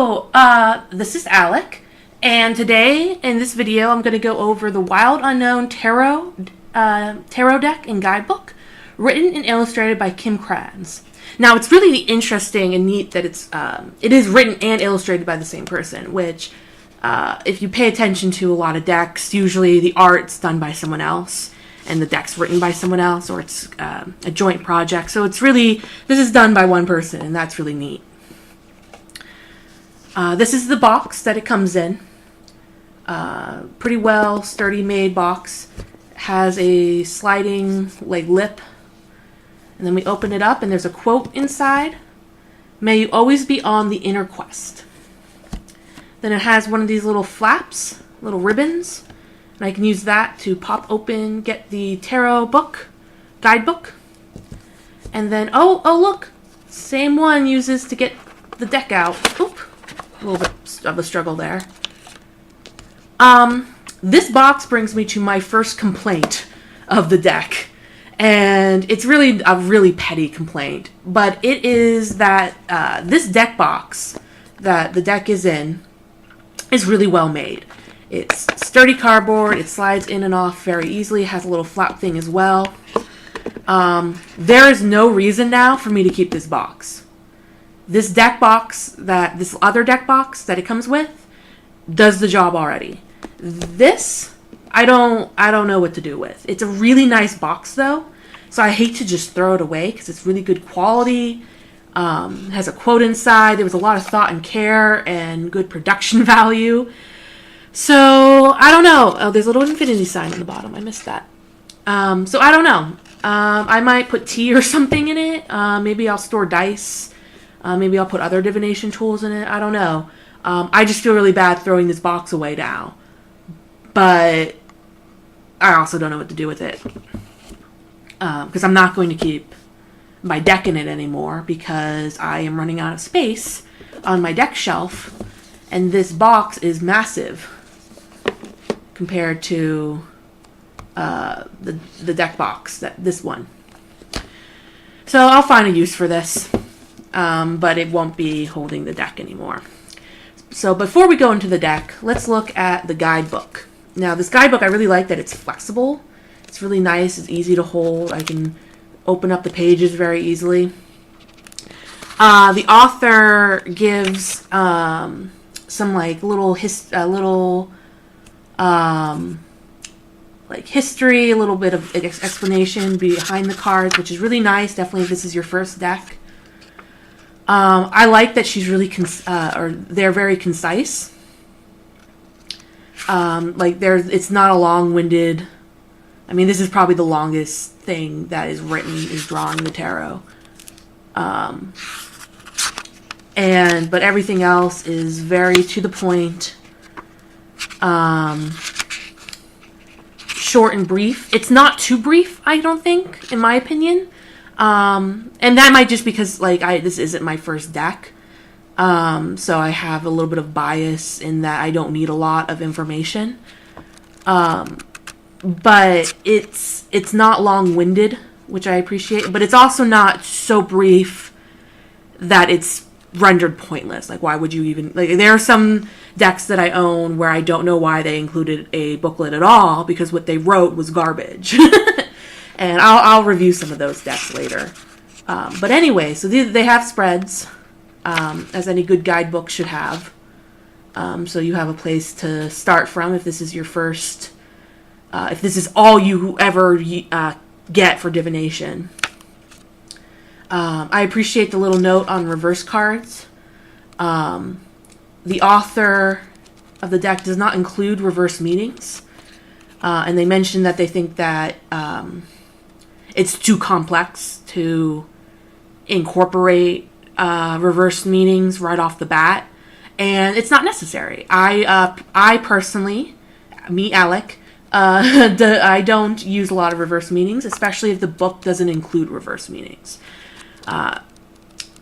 This is Alec, and today in this video I'm going to go over the Wild Unknown Tarot deck and guidebook, written and illustrated by Kim Krans. Now, it's really interesting and neat that it is written and illustrated by the same person, which, if you pay attention to a lot of decks, usually the art's done by someone else, and the deck's written by someone else, or it's a joint project. So this is done by one person, and that's really neat. This is the box that it comes in. Pretty well sturdy made box. Has a sliding lip. And then we open it up and there's a quote inside. May you always be on the inner quest. Then it has one of these little flaps, little ribbons. And I can use that to pop open, get the tarot book, guidebook. And then, oh look, same one uses to get the deck out. Oop. A little bit of a struggle there. This box brings me to my first complaint of the deck. And it's really a really petty complaint. But it is that this deck box that the deck is in is really well made. It's sturdy cardboard. It slides in and off very easily. It has a little flap thing as well. There is no reason now for me to keep this box. This other deck box that it comes with does the job already. This, I don't know what to do with. It's a really nice box though, so I hate to just throw it away because it's really good quality. It has a quote inside. There was a lot of thought and care and good production value. So I don't know. Oh, there's a little infinity sign on the bottom. I missed that. So I don't know. I might put tea or something in it. Maybe I'll store dice. Maybe I'll put other divination tools in it. I don't know. I just feel really bad throwing this box away now. But I also don't know what to do with it. Because I'm not going to keep my deck in it anymore because I am running out of space on my deck shelf. And this box is massive compared to the deck box, this one. So I'll find a use for this. But it won't be holding the deck anymore. So before we go into the deck, let's look at the guidebook. Now, this guidebook, I really like that it's flexible. It's really nice. It's easy to hold. I can open up the pages very easily. The author gives some little history, a little bit of explanation behind the cards, which is really nice. Definitely if this is your first deck. I like that she's really they're very concise. It's not a long-winded. I mean, this is probably the longest thing that is written is drawing the tarot. But everything else is very to the point. Short and brief. It's not too brief, I don't think, in my opinion. And that might just because this isn't my first deck. So I have a little bit of bias in that I don't need a lot of information. But it's not long-winded, which I appreciate, but it's also not so brief that it's rendered pointless. Why would you even, there are some decks that I own where I don't know why they included a booklet at all because what they wrote was garbage. And I'll review some of those decks later. But anyway, so they have spreads, as any good guidebook should have. So you have a place to start from if this is your first, if this is all you ever get for divination. I appreciate the little note on reverse cards. The author of the deck does not include reverse meanings. And they mentioned that they think that it's too complex to incorporate reverse meanings right off the bat, and it's not necessary. I personally, me Alec, I don't use a lot of reverse meanings, especially if the book doesn't include reverse meanings.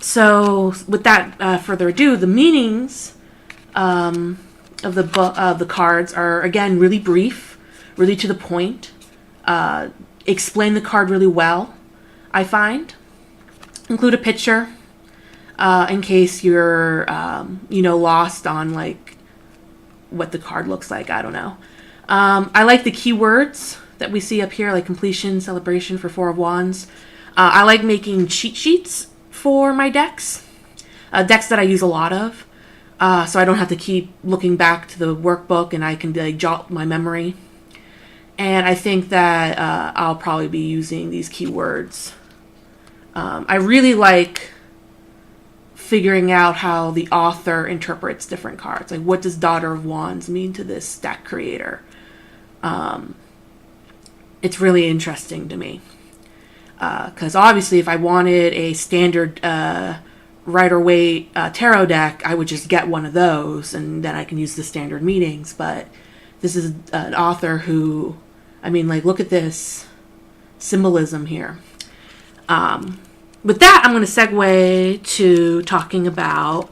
So without further ado, the meanings of the cards are again really brief, really to the point. Explain the card really well, I find. Include a picture. in case you're, lost on, like, what the card looks like. I don't know. I like the keywords that we see up here, like completion, celebration for Four of Wands. I like making cheat sheets for my decks that I use a lot of, so I don't have to keep looking back to the workbook, and I can like jot my memory. And I think that I'll probably be using these keywords. I really like figuring out how the author interprets different cards. Like, what does Daughter of Wands mean to this deck creator? It's really interesting to me. Because obviously, if I wanted a standard Rider-Waite tarot deck, I would just get one of those, and then I can use the standard meanings. But this is an author who, look at this symbolism here. With that, I'm going to segue to talking about,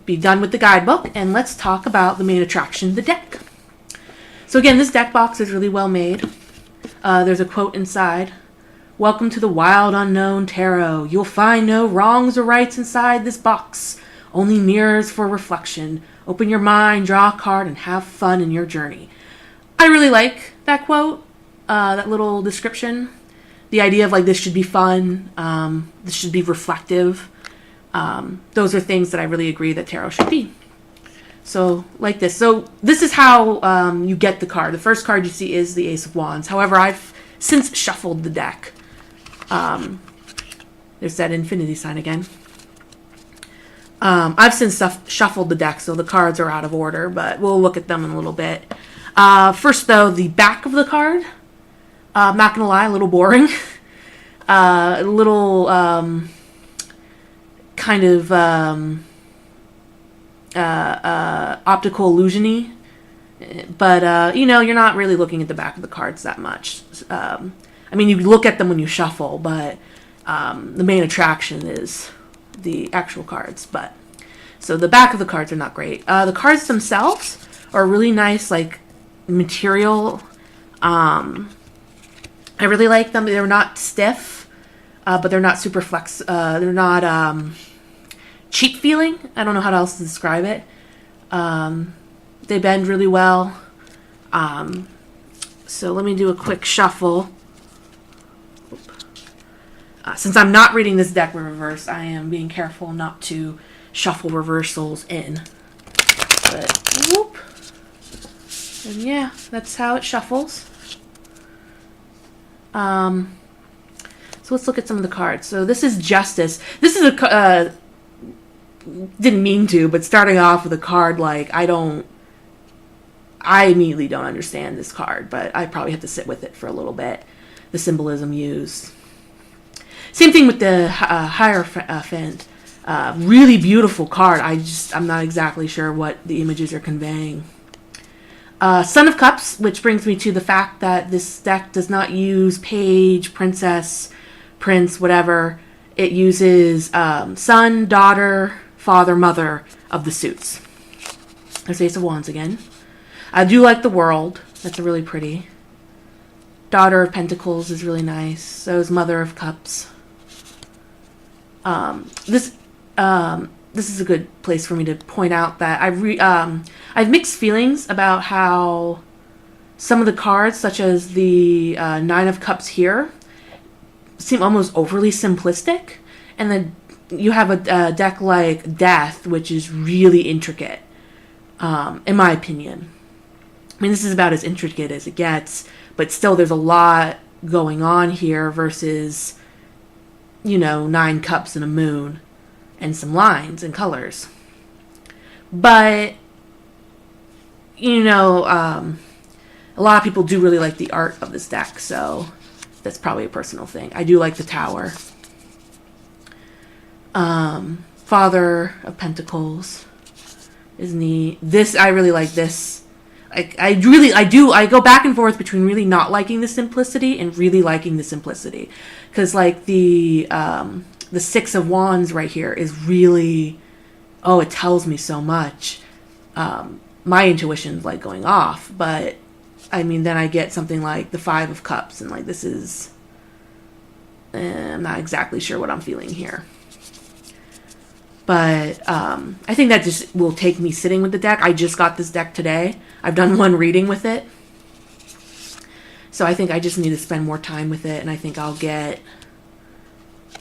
be done with the guidebook, and let's talk about the main attraction, the deck. So again, this deck box is really well made. There's a quote inside. "Welcome to the wild unknown tarot. You'll find no wrongs or rights inside this box. Only mirrors for reflection. Open your mind, draw a card, and have fun in your journey." I really like that quote, that little description. The idea of like this should be fun, this should be reflective. Those are things that I really agree that tarot should be. So like this. So this is how you get the card. The first card you see is the Ace of Wands. However, I've since shuffled the deck. There's that infinity sign again. I've since shuffled the deck, so the cards are out of order, but we'll look at them in a little bit. First, though, the back of the card. I'm not going to lie, a little boring. A little kind of optical illusion-y. But, you're not really looking at the back of the cards that much. You look at them when you shuffle, but the main attraction is the actual cards. So the back of the cards are not great. The cards themselves are really nice, like, material. I really like them. They're not stiff, but they're not super flex. They're not cheap feeling. I don't know how else to describe it. They bend really well. So let me do a quick shuffle. Since I'm not reading this deck in reverse, I am being careful not to shuffle reversals in. But, whoop. And yeah, that's how it shuffles. So let's look at some of the cards. So this is Justice. This is a didn't mean to, but starting off with a card like I immediately don't understand this card, but I probably have to sit with it for a little bit. The symbolism used. Same thing with the Hierophant. Really beautiful card. I'm not exactly sure what the images are conveying. Son of Cups, which brings me to the fact that this deck does not use page, princess, prince, whatever. It uses son, daughter, father, mother of the suits. There's Ace of Wands again. I do like the World. That's really pretty. Daughter of Pentacles is really nice. So is Mother of Cups. This is a good place for me to point out that I have mixed feelings about how some of the cards, such as the Nine of Cups here, seem almost overly simplistic, and then you have a deck like Death, which is really intricate, in my opinion. This is about as intricate as it gets, but still there's a lot going on here versus, 9 cups and a moon and some lines and colors. But, a lot of people do really like the art of this deck, so that's probably a personal thing. I do like the Tower. Father of Pentacles is neat. I really like this. I go back and forth between really not liking the simplicity and really liking the simplicity. Because, like, the Six of Wands right here is really, it tells me so much. My intuition's, like, going off. But, then I get something like the Five of Cups, and, like, this is, I'm not exactly sure what I'm feeling here. But I think that just will take me sitting with the deck. I just got this deck today. I've done one reading with it. So I think I just need to spend more time with it, and I think I'll get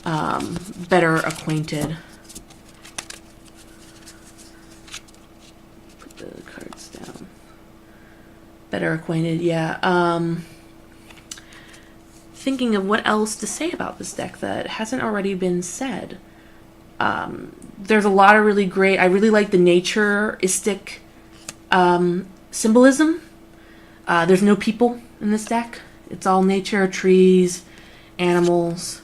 better acquainted. Put the cards down. Better acquainted, yeah. Thinking of what else to say about this deck that hasn't already been said. There's a lot of really great... I really like the naturistic symbolism. There's no people in this deck. It's all nature, trees, animals.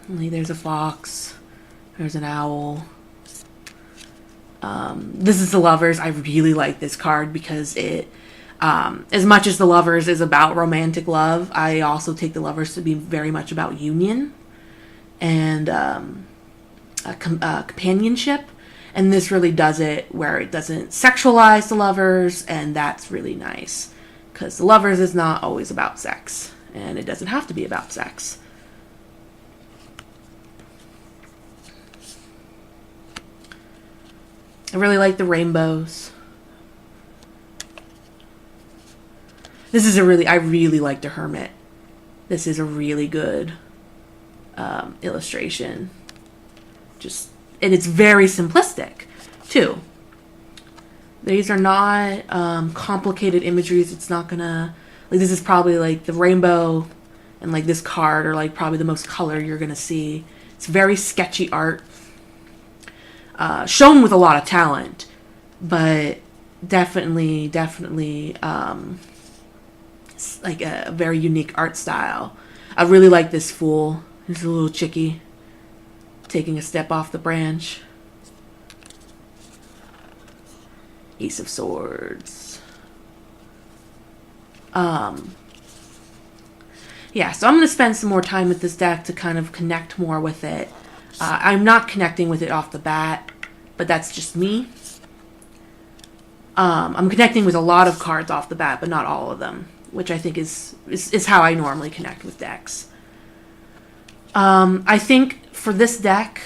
There's a fox. There's an owl. This is the Lovers. I really like this card because it, as much as the Lovers is about romantic love, I also take the Lovers to be very much about union and companionship. And this really does it where it doesn't sexualize the Lovers, and that's really nice. Because the Lovers is not always about sex, and it doesn't have to be about sex. I really like the rainbows. I really like the Hermit. This is a really good illustration. And it's very simplistic, too. These are not complicated imageries. It's not gonna... Like, this is probably, like, the rainbow and, like, this card are, like, probably the most color you're gonna see. It's very sketchy art. Shown with a lot of talent. But definitely, like, a very unique art style. I really like this Fool. He's a little chickie. Taking a step off the branch. Ace of Swords. Yeah, so I'm going to spend some more time with this deck to kind of connect more with it. I'm not connecting with it off the bat, but that's just me. I'm connecting with a lot of cards off the bat, but not all of them, which I think is how I normally connect with decks. I think for this deck,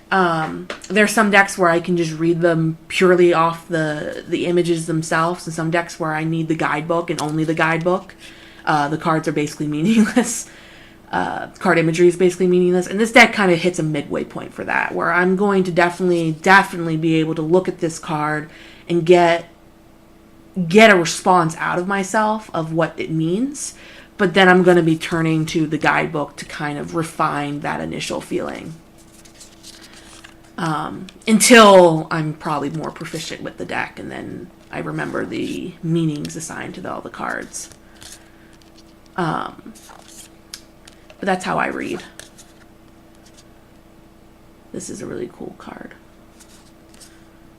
there's some decks where I can just read them purely off the images themselves, and some decks where I need the guidebook and only the guidebook. The cards are basically meaningless. Card imagery is basically meaningless, and this deck kind of hits a midway point for that, where I'm going to definitely be able to look at this card and get a response out of myself of what it means. But then I'm going to be turning to the guidebook to kind of refine that initial feeling. Until I'm probably more proficient with the deck, and then I remember the meanings assigned to all the cards. But that's how I read. This is a really cool card.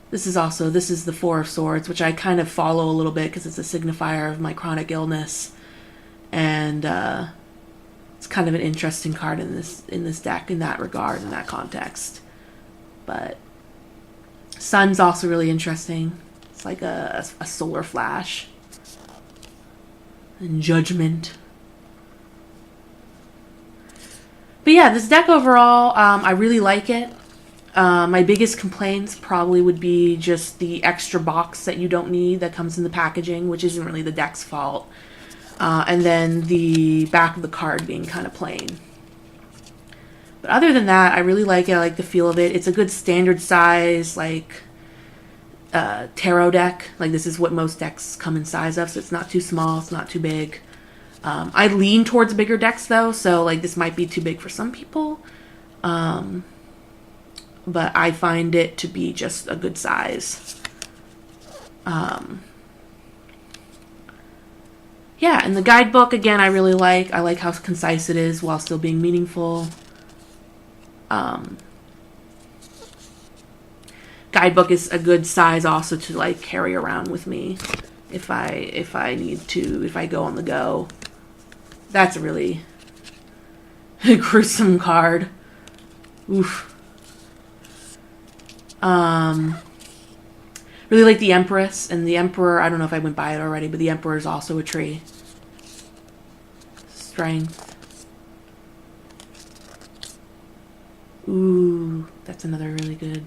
This is the Four of Swords, which I kind of follow a little bit because it's a signifier of my chronic illness. And it's kind of an interesting card in this deck in that regard, in that context. But Sun's also really interesting. It's like a solar flash. And Judgment. But yeah, this deck overall, I really like it. My biggest complaints probably would be just the extra box that you don't need that comes in the packaging, which isn't really the deck's fault. And then the back of the card being kind of plain. But other than that, I really like it. I like the feel of it. It's a good standard size, like, tarot deck. Like, this is what most decks come in size of, so it's not too small, it's not too big. I lean towards bigger decks, though, so, like, this might be too big for some people. But I find it to be just a good size. Yeah, and the guidebook, again, I really like. I like how concise it is while still being meaningful. Guidebook is a good size also to, like, carry around with me if I need to, if I go on the go. That's a really gruesome card. Oof. Really like the Empress, and the Emperor, I don't know if I went by it already, but the Emperor is also a tree. Strength. Ooh, that's another really good.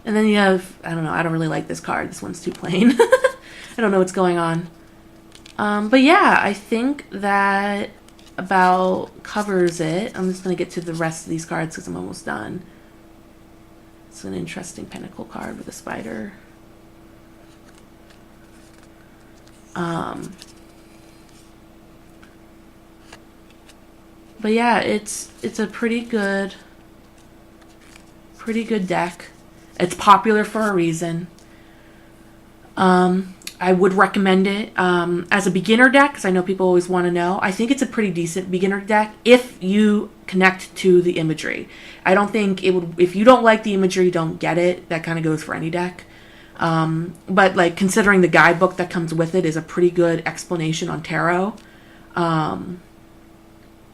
And then you have, I don't know, I don't really like this card. This one's too plain. I don't know what's going on. But yeah, I think that about covers it. I'm just going to get to the rest of these cards because I'm almost done. It's an interesting Pentacle card with a spider. But yeah, it's a pretty good deck. It's popular for a reason. I would recommend it as a beginner deck, because I know people always want to know. I think it's a pretty decent beginner deck if you connect to the imagery. I don't think it would, if you don't like the imagery, don't get it. That kind of goes for any deck. But like considering the guidebook that comes with it is a pretty good explanation on tarot.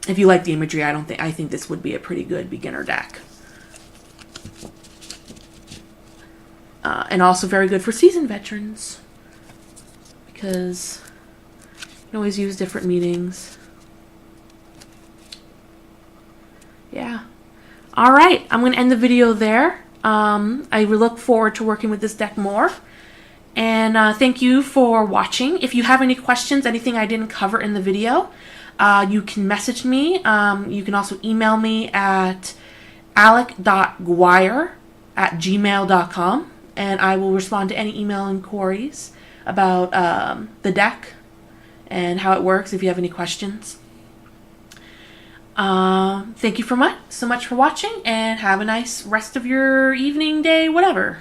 If you like the imagery, I think this would be a pretty good beginner deck. And also very good for seasoned veterans, because you can always use different meanings. Yeah. All right, I'm going to end the video there. I look forward to working with this deck more. And thank you for watching. If you have any questions, anything I didn't cover in the video, you can message me. You can also email me at alec.guire@gmail.com, and I will respond to any email inquiries about the deck and how it works if you have any questions. Thank you so much for watching, and have a nice rest of your evening, day, whatever.